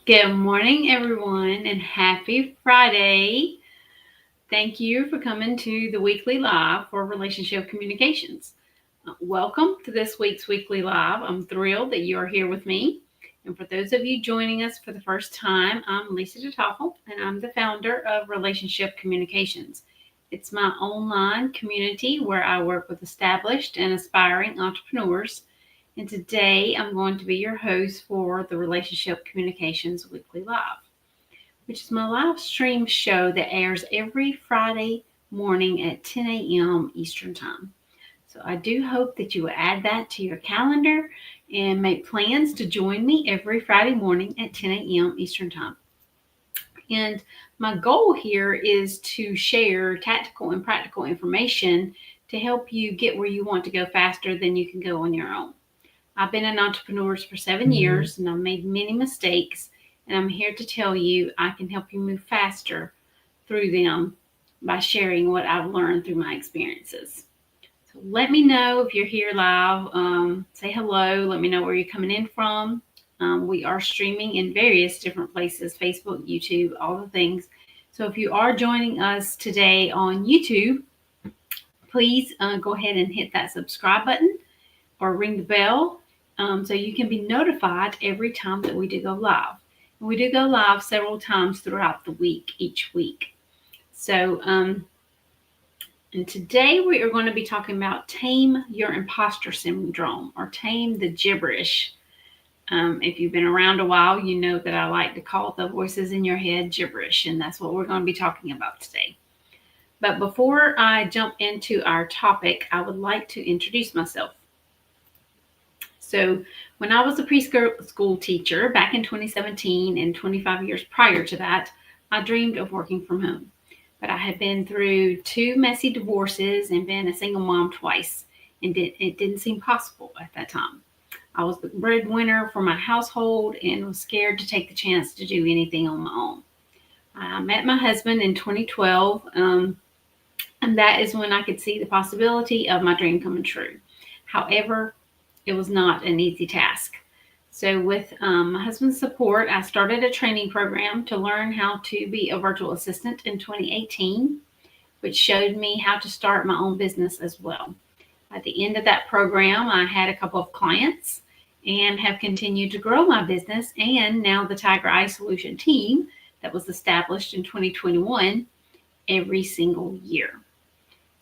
Good morning, everyone, and happy Friday. Thank you for coming to the weekly live for relationship communications. Welcome to this week's weekly live. I'm thrilled that you are here with me. And for those of you joining us for the first time, I'm Lisa DeToffol, and I'm the founder of Relationship Communications. It's my online community where I work with established and aspiring entrepreneurs, and today I'm going to be your host for the Relationship Communications Weekly Live, which is my live stream show that airs every Friday morning at 10 a.m. Eastern Time. So I do hope that you will add that to your calendar and make plans to join me every Friday morning at 10 a.m. Eastern Time. And my goal here is to share tactical and practical information to help you get where you want to go faster than you can go on your own. I've been an entrepreneur for 7 years and I've made many mistakes, and I'm here to tell you I can help you move faster through them by sharing what I've learned through my experiences. So let me know if you're here live. Say hello. Let me know where you're coming in from. We are streaming in various different places: Facebook, YouTube, all the things. So if you are joining us today on YouTube, please go ahead and hit that subscribe button or ring the bell so you can be notified every time that we do go live. And we do go live several times throughout the week, each week. So, and today we are going to be talking about Tame Your Imposter Syndrome, or Tame the Gibberish. If you've been around a while, you know that I like to call the voices in your head gibberish, and that's what we're going to be talking about today. But before I jump into our topic, I would like to introduce myself. So when I was a preschool teacher back in 2017 and 25 years prior to that, I dreamed of working from home. But I had been through 2 messy divorces and been a single mom twice, and it didn't seem possible at that time. I was the breadwinner for my household and was scared to take the chance to do anything on my own. I met my husband in 2012, and that is when I could see the possibility of my dream coming true. However, it was not an easy task. So, with my husband's support, I started a training program to learn how to be a virtual assistant in 2018, which showed me how to start my own business as well. At the end of that program, I had a couple of clients and have continued to grow my business, and now the Tiger Eye Solution team that was established in 2021 every single year.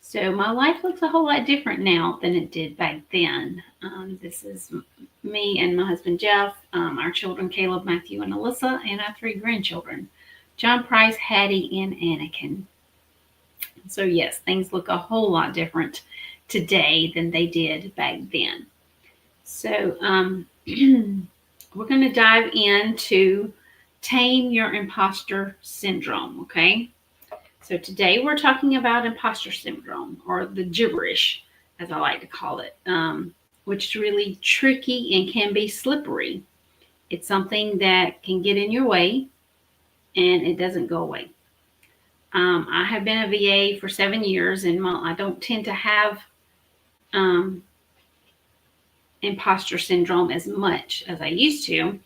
So my life looks a whole lot different now than it did back then. This is me and my husband Jeff, our children Caleb, Matthew, and Alyssa, and our 3 grandchildren, John, Price, Hattie, and Anakin. So yes, things look a whole lot different today than they did back then. So we're going to dive into Tame Your Imposter Syndrome, okay? So today we're talking about imposter syndrome, or the gibberish, as I like to call it, which is really tricky and can be slippery. It's something that can get in your way, and it doesn't go away. I have been a VA for 7 years, and I don't tend to have imposter syndrome as much as I used to,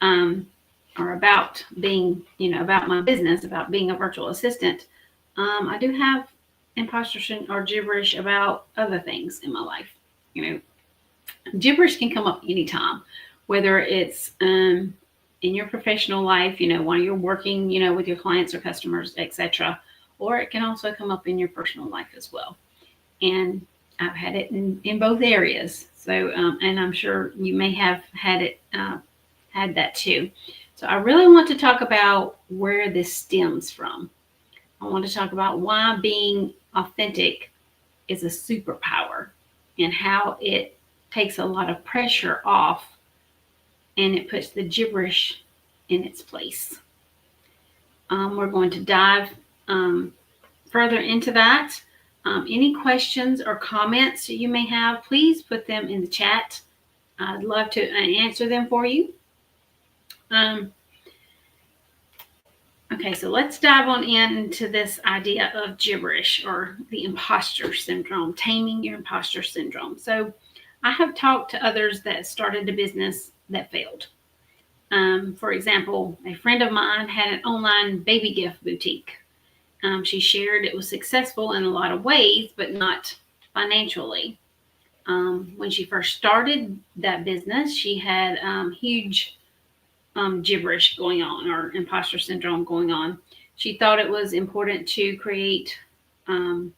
or about being, about my business, about being a virtual assistant. I do have imposter syndrome or gibberish about other things in my life. Gibberish can come up anytime, whether it's in your professional life, while you're working, with your clients or customers, etc., or it can also come up in your personal life as well. And I've had it in both areas. So, and I'm sure you may have had that too. So I really want to talk about where this stems from. I want to talk about why being authentic is a superpower and how it takes a lot of pressure off and it puts the gibberish in its place. We're going to dive further into that. Any questions or comments you may have, please put them in the chat. I'd love to answer them for you. Okay, so let's dive on into this idea of gibberish, or the imposter syndrome, taming your imposter syndrome. So I have talked to others that started a business that failed. For example, a friend of mine had an online baby gift boutique. She shared it was successful in a lot of ways, but not financially. When she first started that business, she had huge gibberish going on, or imposter syndrome going on. She thought it was important to create a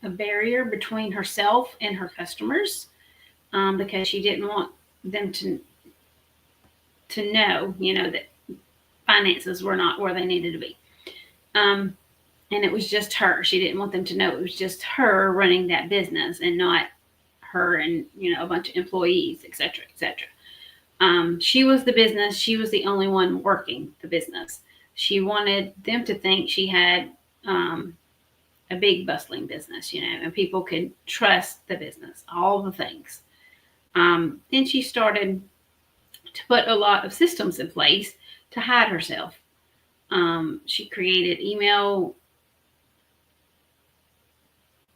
barrier between herself and her customers, because she didn't want them to know, that finances were not where they needed to be. And it was just her. She didn't want them to know it was just her running that business, and not her and a bunch of employees, etc., etc. She was the business. She was the only one working the business. She wanted them to think she had a big bustling business, and people could trust the business, all the things. Then she started to put a lot of systems in place to hide herself. She created email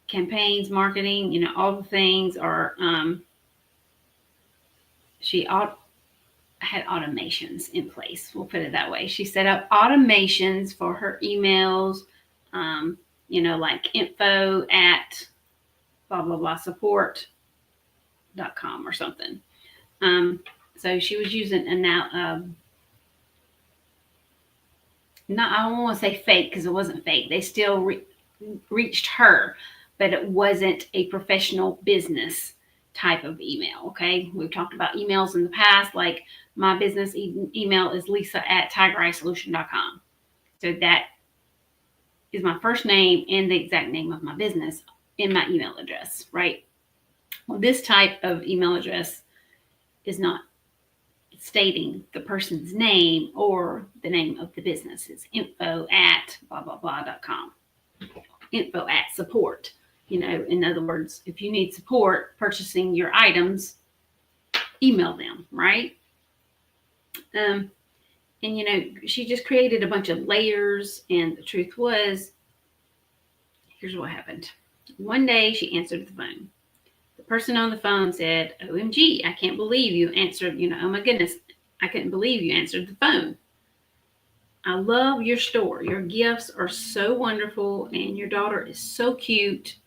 campaigns, marketing, all the things, or she had automations in place. We'll put it that way. She set up automations for her emails, like info at blah, blah, blah support.com or something. So she was using I don't want to say fake, because it wasn't fake. They still reached her, but it wasn't a professional business type of email. Okay. We've talked about emails in the past, like my business email is lisa@tigereyeSolution.com. So that is my first name and the exact name of my business in my email address, right? Well, this type of email address is not stating the person's name or the name of the business. It's info@blah.com. Info@support. In other words, if you need support purchasing your items, email them, right? And she just created a bunch of layers, and the truth was, here's what happened. One day she answered the phone. The person on the phone said, "OMG, I can't believe you answered, oh my goodness, I couldn't believe you answered the phone. I love your store. Your gifts are so wonderful, and your daughter is so cute."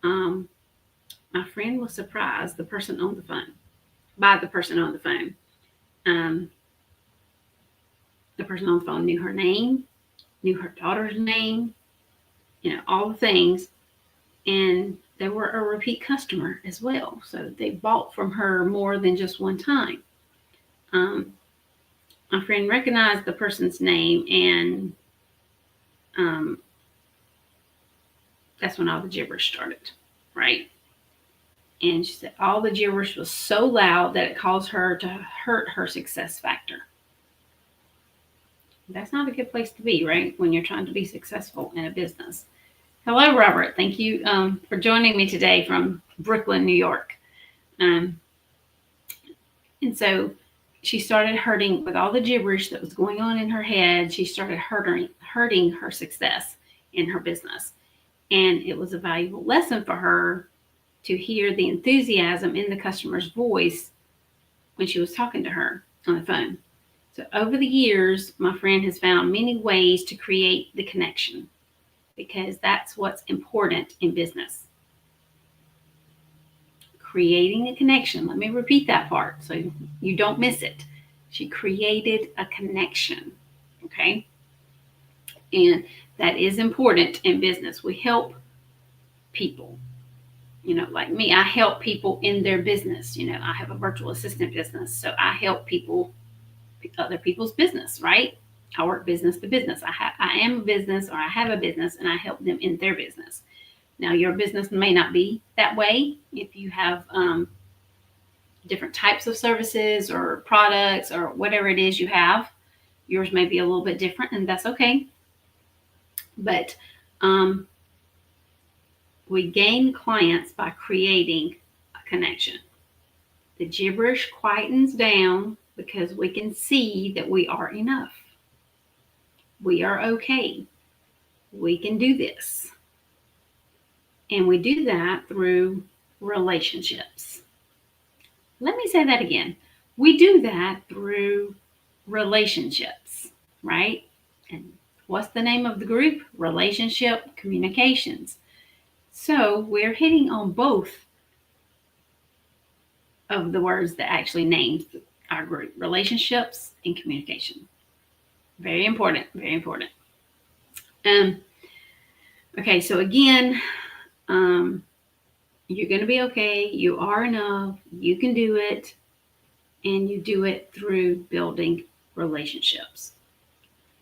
My friend was surprised by the person on the phone. The person on the phone knew her name, knew her daughter's name, all the things. And they were a repeat customer as well. So they bought from her more than just one time. My friend recognized the person's name, and that's when all the gibberish started, right? And she said all the gibberish was so loud that it caused her to hurt her success factor. That's not a good place to be, right? When you're trying to be successful in a business. Hello, Robert. Thank you for joining me today from Brooklyn, New York. And so she started hurting with all the gibberish that was going on in her head. She started hurting her success in her business. And it was a valuable lesson for her to hear the enthusiasm in the customer's voice when she was talking to her on the phone. So over the years, my friend has found many ways to create the connection, because that's what's important in business. Creating a connection. Let me repeat that part so you don't miss it. She created a connection. Okay. And that is important in business. We help people. Like me, I help people in their business. I have a virtual assistant business. So I help people, other people's business, right? I work business to business. I am a business, or I have a business, and I help them in their business. Now, your business may not be that way. If you have different types of services or products or whatever it is you have, yours may be a little bit different, and that's okay. But we gain clients by creating a connection. The gibberish quietens down because we can see that we are enough. We are okay. We can do this. And we do that through relationships. Let me say that again. We do that through relationships, right? And what's the name of the group? Relationship Communications. So we're hitting on both of the words that actually names our group, relationships and communication. Very important, very important. Okay, so again, you're going to be okay. You are enough. You can do it. And you do it through building relationships.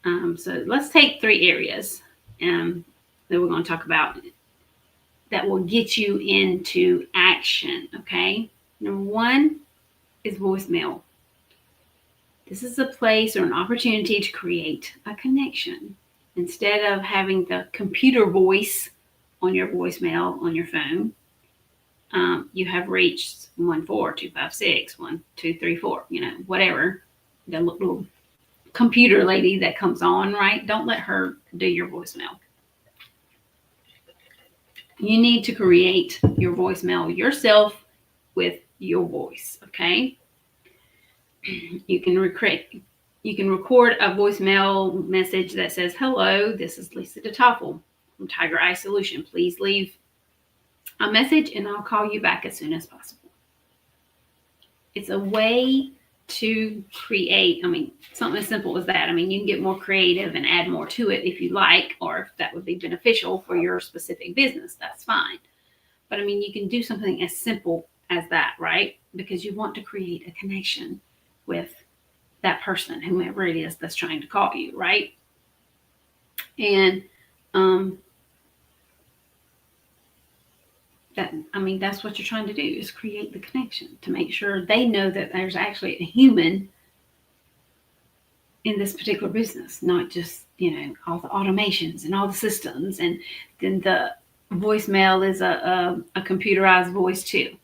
So let's take 3 areas that we're going to talk about that will get you into action, okay? Number 1 is voicemail. This is a place or an opportunity to create a connection. Instead of having the computer voice on your voicemail on your phone, you have reached 14256, 1234, whatever, the little computer lady that comes on, right? Don't let her do your voicemail. You need to create your voicemail yourself with your voice, okay? You can record a voicemail message that says, "Hello, this is Lisa DeToffol from Tiger Eye Solution. Please leave a message and I'll call you back as soon as possible." It's a way to create, something as simple as that. You can get more creative and add more to it if you like, or if that would be beneficial for your specific business, that's fine. But you can do something as simple as that, right? Because you want to create a connection with that person, whomever it is that's trying to call you, right? And that's what you're trying to do, is create the connection to make sure they know that there's actually a human in this particular business, not just, all the automations and all the systems. And then the voicemail is a computerized voice too.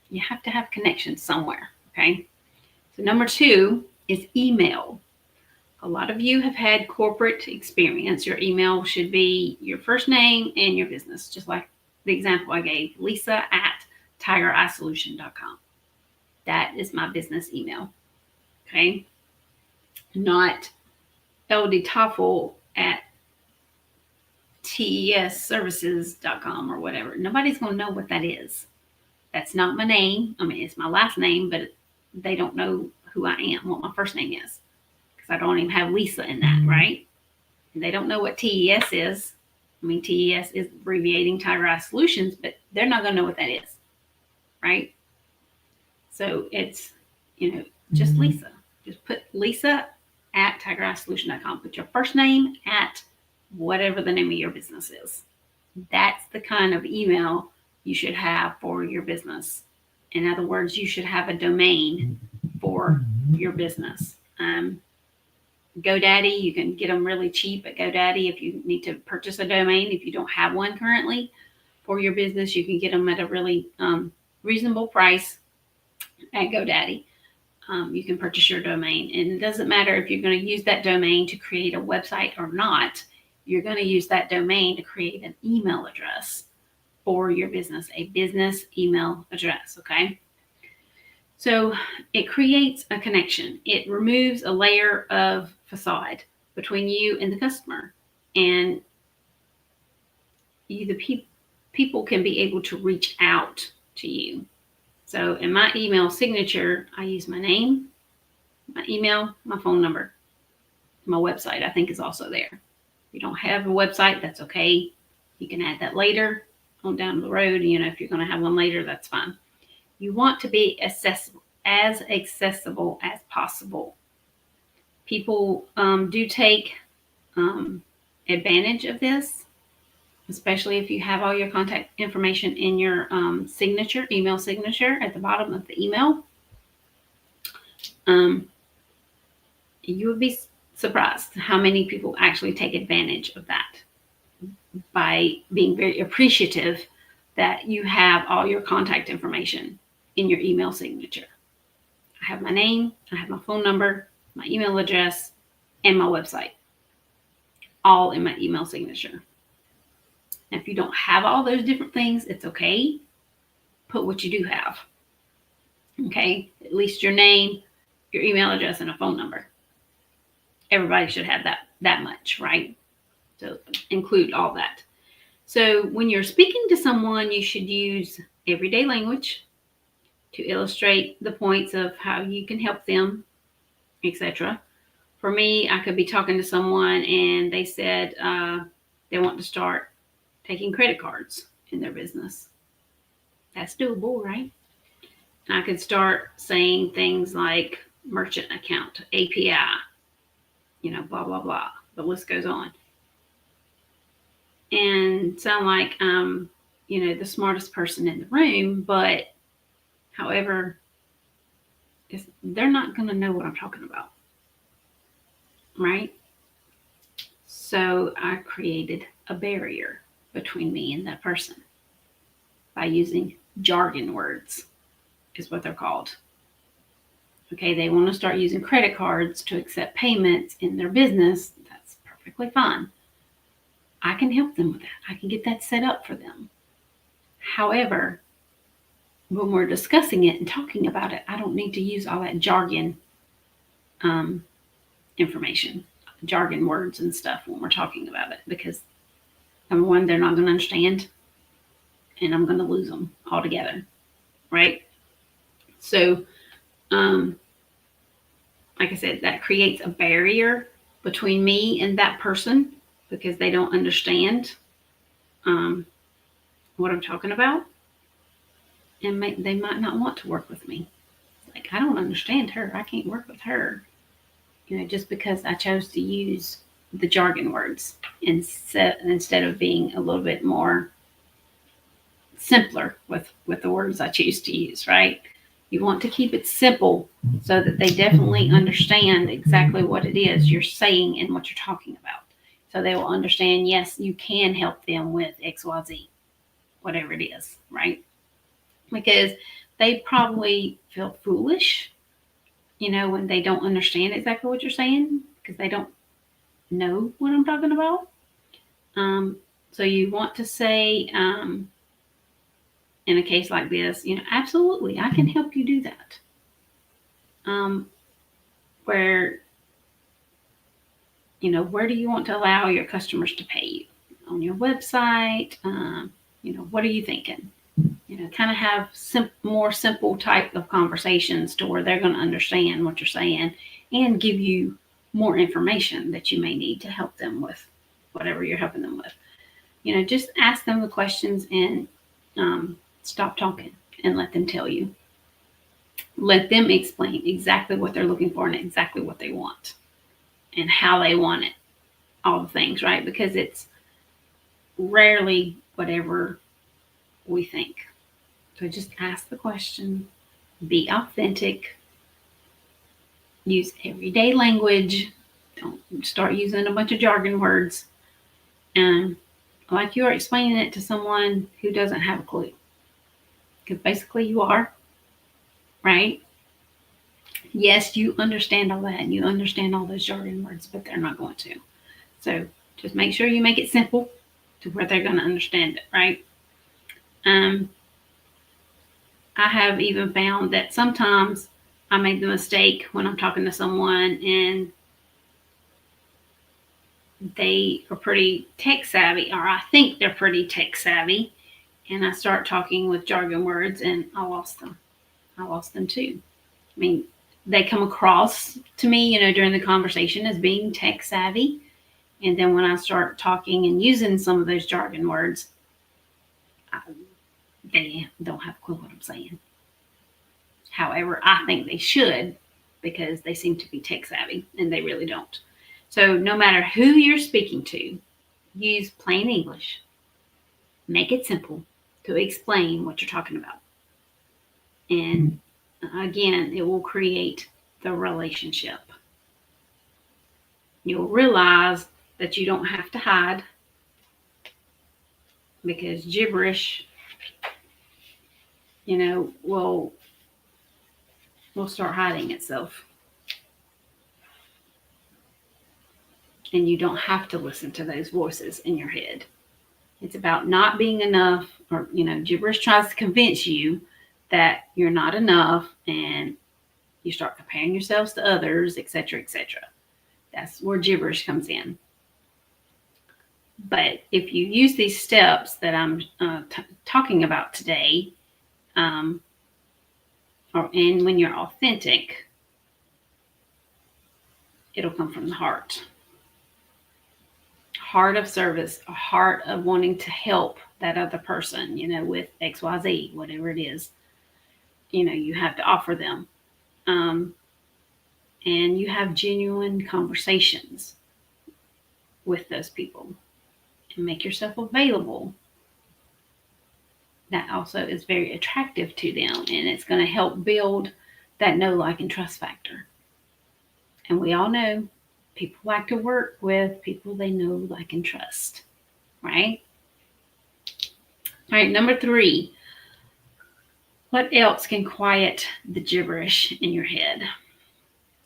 You have to have connection somewhere, okay? So number 2 is email. A lot of you have had corporate experience. Your email should be your first name and your business, just like the example I gave, Lisa@tigereyeSolution.com. That is my business email, okay? Not LDToffol@TESservices.com or whatever. Nobody's going to know what that is. That's not my name. It's my last name, but they don't know who I am, what my first name is, because I don't even have Lisa in that, right? And they don't know what TES is. TES is abbreviating Tiger Eye Solutions, but they're not going to know what that is, right? So it's, just Lisa. Just put Lisa@TigerEyeSolution.com. Put your first name at whatever the name of your business is. That's the kind of email you should have for your business. In other words, you should have a domain for your business. GoDaddy, you can get them really cheap at GoDaddy if you need to purchase a domain. If you don't have one currently for your business, you can get them at a really reasonable price at GoDaddy. You can purchase your domain, and it doesn't matter if you're going to use that domain to create a website or not. You're going to use that domain to create an email address for your business, a business email address, okay? So it creates a connection. It removes a layer of facade between you and the customer, and people can be able to reach out to you. So in my email signature, I use my name, my email, my phone number. My website, I think, is also there. If you don't have a website, that's okay. You can add that later on down the road. If you're going to have one later, that's fine. You want to be as accessible as possible. People do take advantage of this, especially if you have all your contact information in your email signature at the bottom of the email. You would be surprised how many people actually take advantage of that by being very appreciative that you have all your contact information in your email signature. I have my name, I have my phone number, my email address, and my website, all in my email signature. And if you don't have all those different things, it's okay. Put what you do have. Okay, at least your name, your email address, and a phone number. Everybody should have that much, right? So include all that. So when you're speaking to someone, you should use everyday language to illustrate the points of how you can help them, etc. For me, I could be talking to someone and they said they want to start taking credit cards in their business. That's doable, right? And I could start saying things like merchant account, API, blah, blah, blah. The list goes on. And sound like I'm, the smartest person in the room, but however, they're not going to know what I'm talking about, right? So I created a barrier between me and that person by using jargon words, is what they're called. Okay, they want to start using credit cards to accept payments in their business. That's perfectly fine. I can help them with that. I can get that set up for them. However, when we're discussing it and talking about it, I don't need to use all that jargon information, jargon words and stuff when we're talking about it, because number one, they're not going to understand, and I'm going to lose them altogether, right? So, like I said, that creates a barrier between me and that person because they don't understand what I'm talking about, and they might not want to work with me. Like, I don't understand her. I can't work with her, just because I chose to use the jargon words instead of being a little bit more simpler with the words I choose to use, right? You want to keep it simple so that they definitely understand exactly what it is you're saying and what you're talking about. So they will understand, yes, you can help them with XYZ, whatever it is, right? Because they probably feel foolish, when they don't understand exactly what you're saying because they don't know what I'm talking about. So you want to say, in a case like this, absolutely, I can help you do that. Where do you want to allow your customers to pay you? On your website? What are you thinking? Kind of have more simple type of conversations to where they're going to understand what you're saying and give you more information that you may need to help them with whatever you're helping them with. Just ask them the questions and stop talking and let them tell you. Let them explain exactly what they're looking for and exactly what they want and how they want it. All the things, right? Because it's rarely whatever we think. So just ask the question, be authentic, use everyday language, don't start using a bunch of jargon words, and like you are explaining it to someone who doesn't have a clue. Because basically you are, right? Yes, you understand all that and you understand all those jargon words, but they're not going to. So just make sure you make it simple to where they're going to understand it, right? I have even found that sometimes I make the mistake when I'm talking to someone and they are pretty tech savvy, or I think they're pretty tech savvy, and I start talking with jargon words and I lost them. I lost them too. I mean, they come across to me, during the conversation as being tech savvy. And then when I start talking and using some of those jargon words, they don't have a clue what I'm saying. However, I think they should because they seem to be tech savvy and they really don't. So no matter who you're speaking to, use plain English. Make it simple to explain what you're talking about. And again, it will create the relationship. You'll realize that you don't have to hide because gibberish, will start hiding itself. And you don't have to listen to those voices in your head. It's about not being enough, or, gibberish tries to convince you that you're not enough and you start comparing yourselves to others, etc., etc. That's where gibberish comes in. But if you use these steps that I'm talking about today, and when you're authentic, it'll come from the heart. Heart of service, a heart of wanting to help that other person, with XYZ, whatever it is, you have to offer them. And you have genuine conversations with those people and make yourself available. That also is very attractive to them, and it's going to help build that know, like, and trust factor. And we all know people like to work with people they know, like, and trust, right? All right, number 3. What else can quiet the gibberish in your head?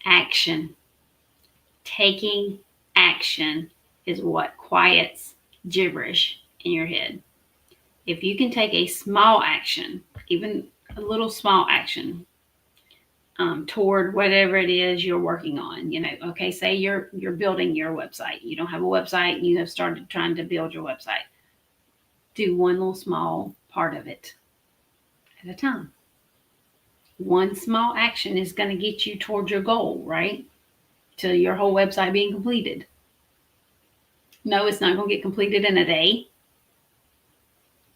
Action. Taking action is what quiets gibberish in your head. If you can take a small action, even a little small action, toward whatever it is you're working on, okay, say you're building your website. You don't have a website and you have started trying to build your website. Do one little small part of it at a time. One small action is going to get you towards your goal, right? To your whole website being completed. No, it's not going to get completed in a day.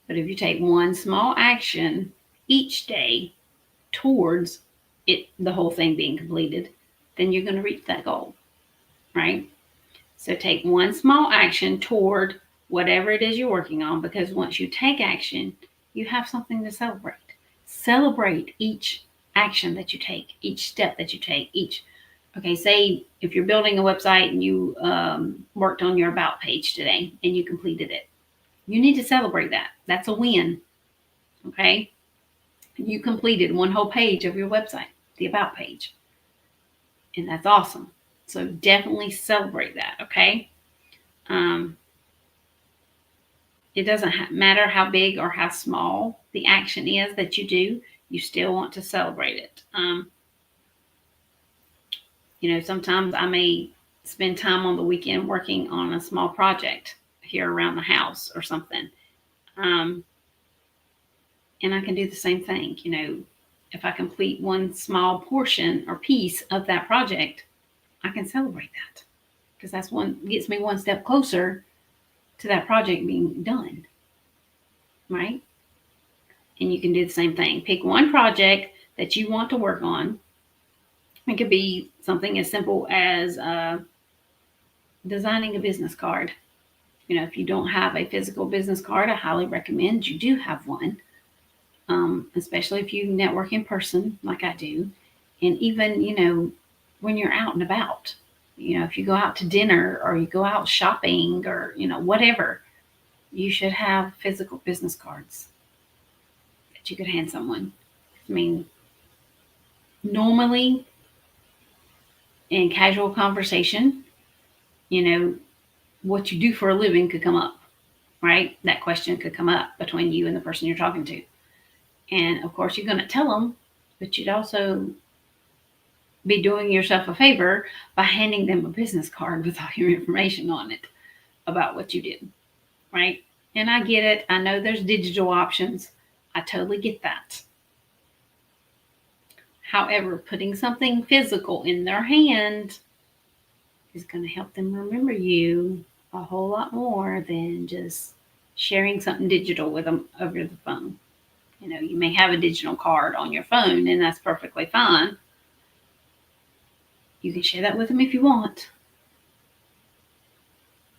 But if you take one small action each day towards it, the whole thing being completed, then you're going to reach that goal, right? So take one small action toward whatever it is you're working on, because once you take action, you have something to celebrate. Celebrate each action that you take, each step that you take, okay, say if you're building a website and you worked on your about page today and you completed it, you need to celebrate that. That's a win, okay? You completed one whole page of your website, the about page, and that's awesome. So definitely celebrate that, okay? It doesn't matter how big or how small the action is that you do, you still want to celebrate it. Sometimes I may spend time on the weekend working on a small project here around the house or something. And I can do the same thing. If I complete one small portion or piece of that project, I can celebrate that, because that's gets me one step closer to that project being done, right? And you can do the same thing. Pick one project that you want to work on. It could be something as simple as designing a business card. If you don't have a physical business card, I highly recommend you do have one, especially if you network in person like I do. And even, when you're out and about, if you go out to dinner or you go out shopping or, whatever, you should have physical business cards that you could hand someone. I mean, normally in casual conversation, what you do for a living could come up, right? That question could come up between you and the person you're talking to. And of course, you're going to tell them, but you'd also be doing yourself a favor by handing them a business card with all your information on it about what you did, right? And I get it. I know there's digital options. I totally get that. However, putting something physical in their hand is going to help them remember you a whole lot more than just sharing something digital with them over the phone. You may have a digital card on your phone, and that's perfectly fine. You can share that with them if you want.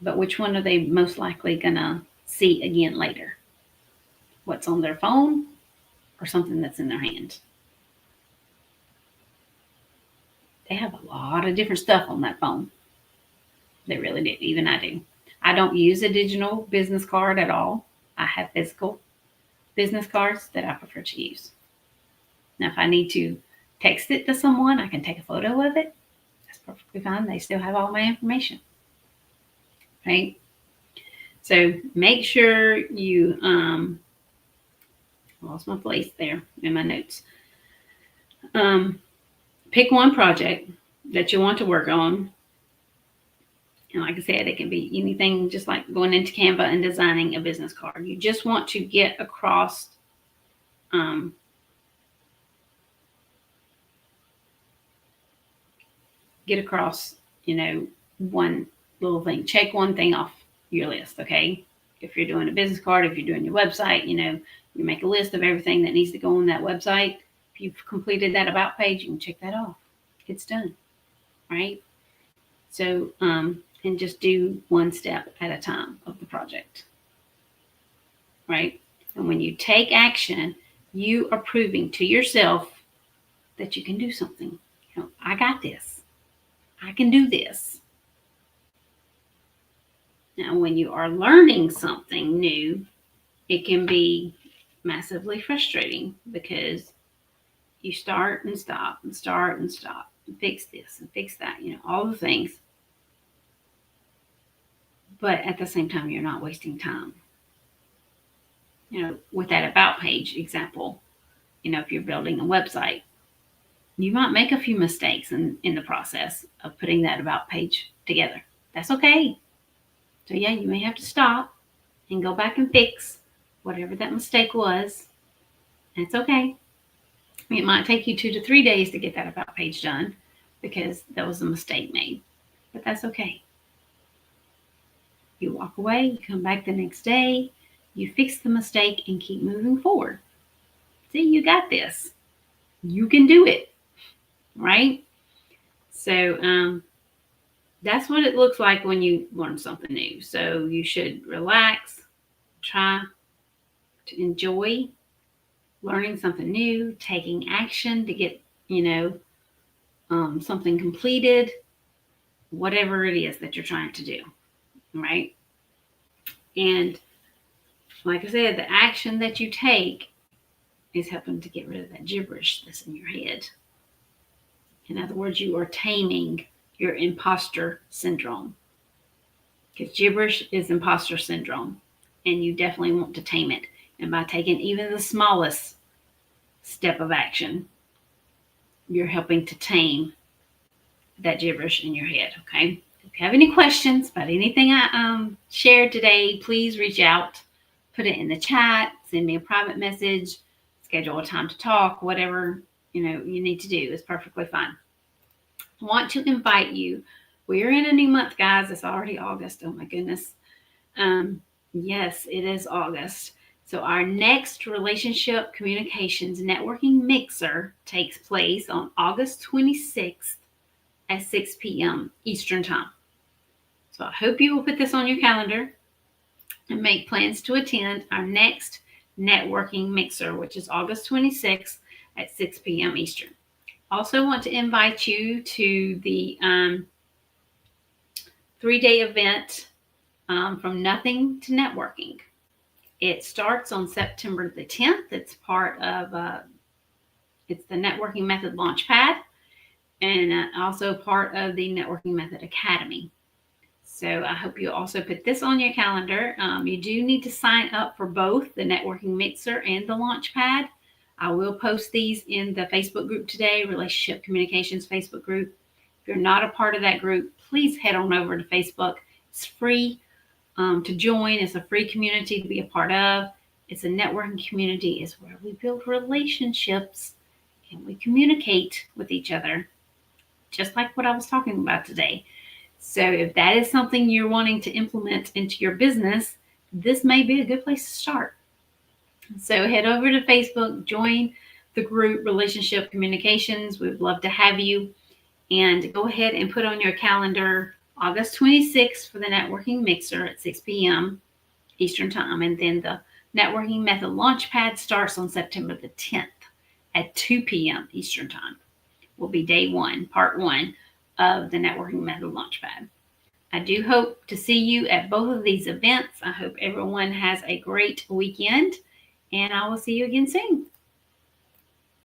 But which one are they most likely going to see again later? What's on their phone or something that's in their hand? They have a lot of different stuff on that phone. They really do. Even I do. I don't use a digital business card at all. I have physical business cards that I prefer to use. Now, if I need to text it to someone, I can take a photo of it. That's perfectly fine. They still have all my information, right? So make sure you I lost my place there in my notes. Pick one project that you want to work on. And like I said, it can be anything, just like going into Canva and designing a business card. You just want to get across one little thing. Check one thing off your list, okay? If you're doing a business card, if you're doing your website, you make a list of everything that needs to go on that website. If you've completed that about page, you can check that off. It's done, right? So, and just do one step at a time of the project, right? And when you take action, you are proving to yourself that you can do something. I got this. I can do this. Now, when you are learning something new, it can be massively frustrating because you start and stop and start and stop and fix this and fix that, all the things. But at the same time, you're not wasting time. With that about page example, if you're building a website, you might make a few mistakes in the process of putting that about page together. That's okay. So yeah, you may have to stop and go back and fix whatever that mistake was. And it's okay. It might take you 2 to 3 days to get that about page done because there was a mistake made. But that's okay. You walk away, you come back the next day, you fix the mistake and keep moving forward. See, you got this. You can do it, right? So that's what it looks like when you learn something new. So you should relax, try to enjoy learning something new, taking action to get, something completed, whatever it is that you're trying to do, right? And like I said, the action that you take is helping to get rid of that gibberish that's in your head. In other words, you are taming your imposter syndrome. Because gibberish is imposter syndrome, and you definitely want to tame it. And by taking even the smallest step of action, you're helping to tame that gibberish in your head, okay? If you have any questions about anything I shared today, please reach out, put it in the chat, send me a private message, schedule a time to talk, whatever you need to do is perfectly fine. I want to invite you. We're in a new month, guys. It's already August. Oh my goodness. Yes, it is August. So our next relationship communications networking mixer takes place on August 26th at 6 p.m. Eastern Time. So I hope you will put this on your calendar and make plans to attend our next networking mixer, which is August 26th at 6 p.m. Eastern. Also want to invite you to the 3-day event from nothing to networking. It starts on September the 10th. It's part of it's the Networking Method Launchpad, and also part of the Networking Method Academy. So I hope you also put this on your calendar. You do need to sign up for both the Networking Mixer and the Launchpad. I will post these in the Facebook group today, Relationship Communications Facebook group. If you're not a part of that group, please head on over to Facebook. It's free to join. It's a free community to be a part of. It's a networking community. It's where we build relationships and we communicate with each other, just like what I was talking about today. So if that is something you're wanting to implement into your business, this may be a good place to start. So head over to Facebook, join the group Relationship Communications. We'd love to have you. And go ahead and put on your calendar August 26th for the Networking Mixer at 6 p.m. Eastern Time. And then the Networking Method Launchpad starts on September the 10th at 2 p.m. Eastern Time. Will be day one, part one of the Networking Method Launchpad. I do hope to see you at both of these events. I hope everyone has a great weekend, and I will see you again soon.